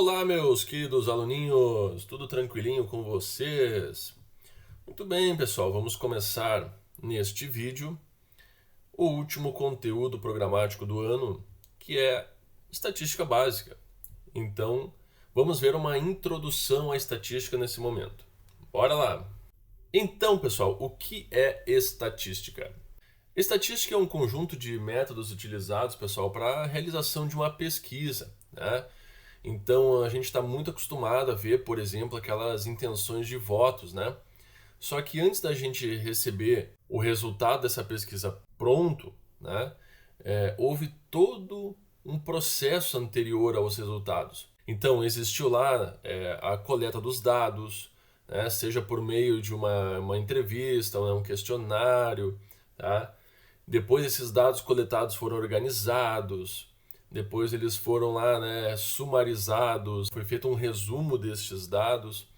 Olá, meus queridos aluninhos, tudo tranquilinho com vocês? Muito bem, pessoal, vamos começar neste vídeo o último conteúdo programático do ano, que é estatística básica. Então, vamos ver uma introdução à estatística nesse momento. Bora lá! Então, pessoal, o que é estatística? Estatística é um conjunto de métodos utilizados, pessoal, para a realização de uma pesquisa, né? Então a gente está muito acostumado a ver, por exemplo, aquelas intenções de votos, né? Só que antes da gente receber o resultado dessa pesquisa pronto, né, houve todo um processo anterior aos resultados. Então existiu lá a coleta dos dados, né, seja por meio de uma entrevista, um questionário, tá? Depois esses dados coletados foram organizados. Depois eles foram lá, né, sumarizados, foi feito um resumo destes dados,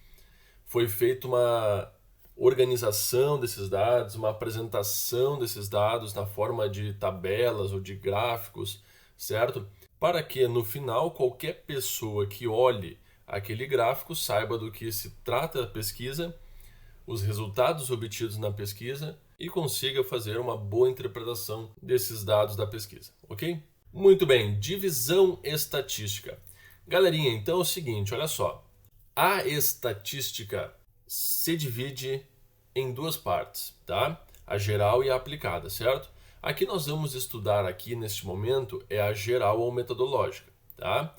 foi feita uma organização desses dados, uma apresentação desses dados na forma de tabelas ou de gráficos, certo? Para que no final qualquer pessoa que olhe aquele gráfico saiba do que se trata a pesquisa, os resultados obtidos na pesquisa e consiga fazer uma boa interpretação desses dados da pesquisa, ok? Muito bem, divisão estatística. Galerinha, então é o seguinte, olha só. A estatística se divide em duas partes, tá? A geral e a aplicada, certo? Aqui nós vamos estudar aqui neste momento é a geral ou metodológica, tá?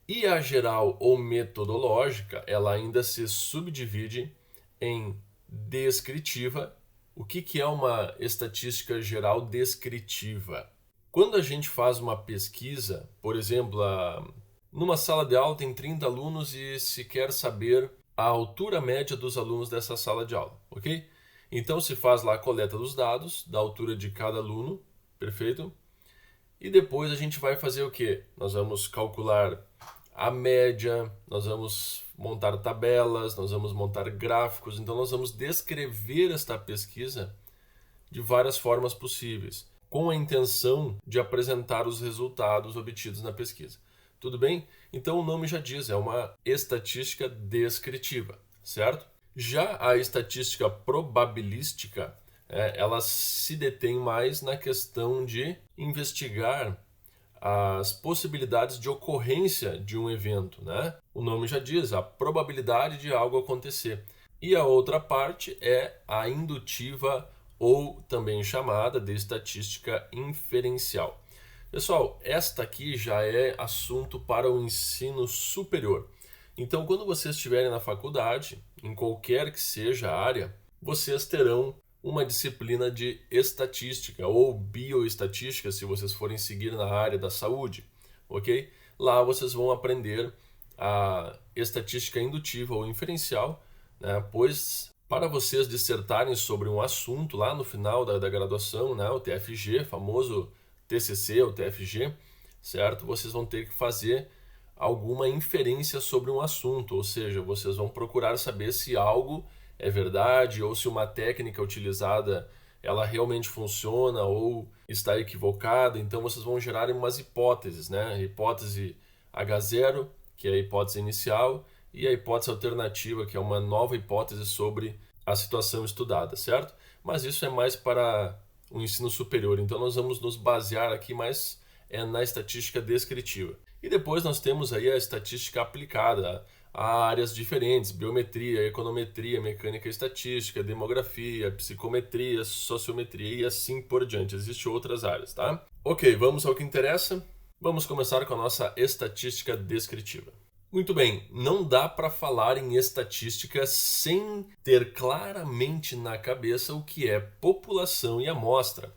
E a geral ou metodológica, ela ainda se subdivide em descritiva. O que é uma estatística geral descritiva? Quando a gente faz uma pesquisa, por exemplo, numa sala de aula tem 30 alunos e se quer saber a altura média dos alunos dessa sala de aula, ok? Então se faz lá a coleta dos dados, da altura de cada aluno, perfeito? E depois a gente vai fazer o quê? Nós vamos calcular a média, nós vamos montar tabelas, nós vamos montar gráficos, então nós vamos descrever esta pesquisa de várias formas possíveis, com a intenção de apresentar os resultados obtidos na pesquisa. Tudo bem? Então o nome já diz, é uma estatística descritiva, certo? Já a estatística probabilística, ela se detém mais na questão de investigar as possibilidades de ocorrência de um evento, né? O nome já diz, a probabilidade de algo acontecer. E a outra parte é a indutiva ou também chamada de estatística inferencial. Pessoal, esta aqui já é assunto para o ensino superior. Então, quando vocês estiverem na faculdade, em qualquer que seja a área, vocês terão uma disciplina de estatística ou bioestatística, se vocês forem seguir na área da saúde, ok? Lá vocês vão aprender a estatística indutiva ou inferencial, né? Pois para vocês dissertarem sobre um assunto lá no final da graduação, né, o TFG, famoso TCC, o TFG, certo? Vocês vão ter que fazer alguma inferência sobre um assunto, ou seja, vocês vão procurar saber se algo é verdade ou se uma técnica utilizada ela realmente funciona ou está equivocada. Então vocês vão gerar umas hipóteses, né? Hipótese H0, que é a hipótese inicial, e a hipótese alternativa, que é uma nova hipótese sobre a situação estudada, certo? Mas isso é mais para o ensino superior, então nós vamos nos basear aqui mais na estatística descritiva. E depois nós temos aí a estatística aplicada a áreas diferentes, biometria, econometria, mecânica estatística, demografia, psicometria, sociometria e assim por diante. Existem outras áreas, tá? Ok, vamos ao que interessa. Vamos começar com a nossa estatística descritiva. Muito bem, não dá para falar em estatística sem ter claramente na cabeça o que é população e amostra.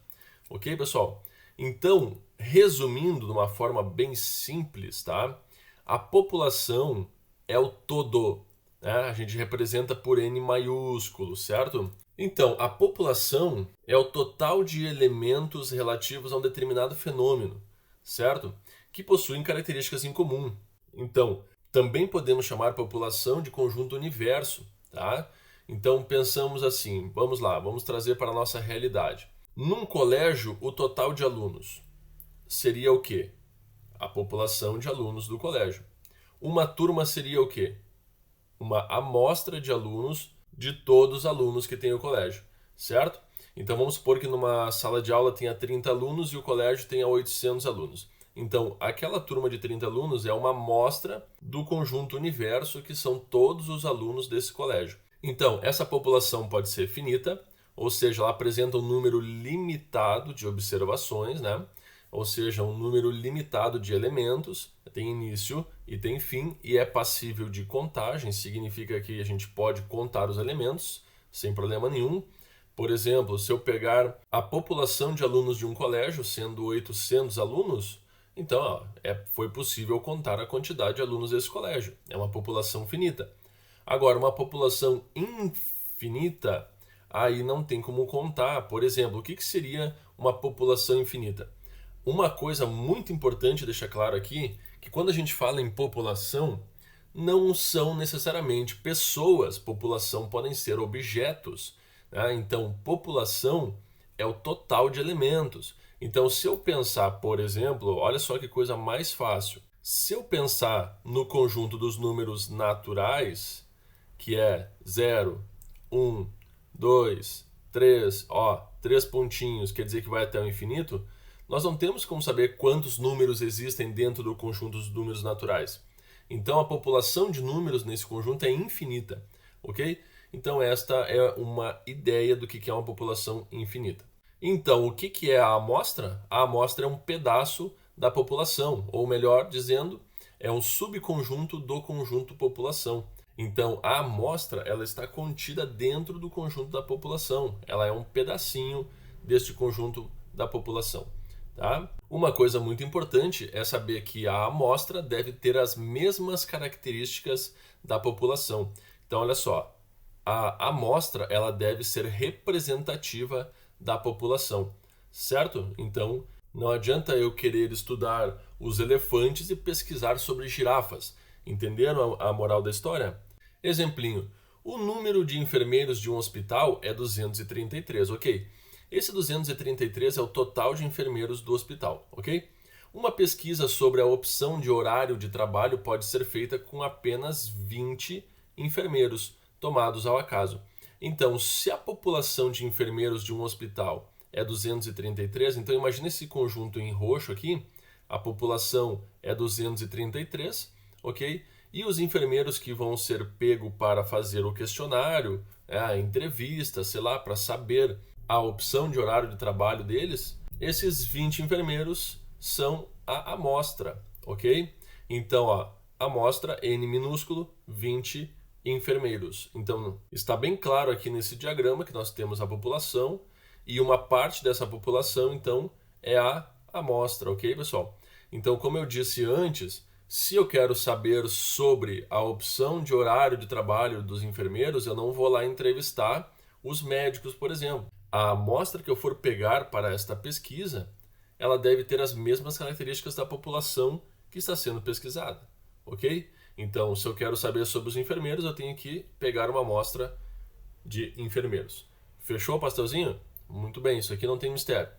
Ok, pessoal? Então, resumindo de uma forma bem simples, tá? A população é o todo, né? A gente representa por N maiúsculo, certo? Então, a população é o total de elementos relativos a um determinado fenômeno, certo? Que possuem características em comum. Então, também podemos chamar população de conjunto universo, tá? Então, pensamos assim, vamos lá, vamos trazer para a nossa realidade. Num colégio, o total de alunos seria o quê? A população de alunos do colégio. Uma turma seria o quê? Uma amostra de alunos de todos os alunos que tem o colégio, certo? Então vamos supor que numa sala de aula tenha 30 alunos e o colégio tenha 800 alunos. Então, aquela turma de 30 alunos é uma amostra do conjunto universo, que são todos os alunos desse colégio. Então, essa população pode ser finita, ou seja, ela apresenta um número limitado de observações, né? Ou seja, um número limitado de elementos, tem início e tem fim, e é passível de contagem, significa que a gente pode contar os elementos sem problema nenhum. Por exemplo, se eu pegar a população de alunos de um colégio, sendo 800 alunos, então foi possível contar a quantidade de alunos desse colégio. É uma população finita. Agora, uma população infinita, aí não tem como contar. Por exemplo, o que seria uma população infinita? Uma coisa muito importante deixar claro aqui, que quando a gente fala em população, não são necessariamente pessoas. População podem ser objetos, né? Então, população é o total de elementos. Então, se eu pensar, por exemplo, olha só que coisa mais fácil. Se eu pensar no conjunto dos números naturais, que é 0, 1, 2, 3, 3 pontinhos, quer dizer que vai até o infinito, nós não temos como saber quantos números existem dentro do conjunto dos números naturais. Então, a população de números nesse conjunto é infinita, ok? Então, esta é uma ideia do que é uma população infinita. Então, o que é a amostra? A amostra é um pedaço da população, ou melhor dizendo, é um subconjunto do conjunto população. Então, a amostra ela está contida dentro do conjunto da população. Ela é um pedacinho deste conjunto da população. Tá? Uma coisa muito importante é saber que a amostra deve ter as mesmas características da população. Então, olha só, a amostra ela deve ser representativa da população, certo? Então, não adianta eu querer estudar os elefantes e pesquisar sobre girafas. Entenderam a moral da história? Exemplinho, o número de enfermeiros de um hospital é 233, ok? Esse 233 é o total de enfermeiros do hospital, ok? Uma pesquisa sobre a opção de horário de trabalho pode ser feita com apenas 20 enfermeiros tomados ao acaso. Então, se a população de enfermeiros de um hospital é 233, então imagine esse conjunto em roxo aqui, a população é 233, ok? E os enfermeiros que vão ser pegos para fazer o questionário, a entrevista, sei lá, para saber a opção de horário de trabalho deles, esses 20 enfermeiros são a amostra, ok? Então, a amostra N minúsculo, 20 enfermeiros. Então, está bem claro aqui nesse diagrama que nós temos a população e uma parte dessa população, então, é a amostra, ok, pessoal? Então, como eu disse antes, se eu quero saber sobre a opção de horário de trabalho dos enfermeiros, eu não vou lá entrevistar os médicos, por exemplo. A amostra que eu for pegar para esta pesquisa, ela deve ter as mesmas características da população que está sendo pesquisada, ok? Então, se eu quero saber sobre os enfermeiros, eu tenho que pegar uma amostra de enfermeiros. Fechou, pastelzinho? Muito bem, isso aqui não tem mistério.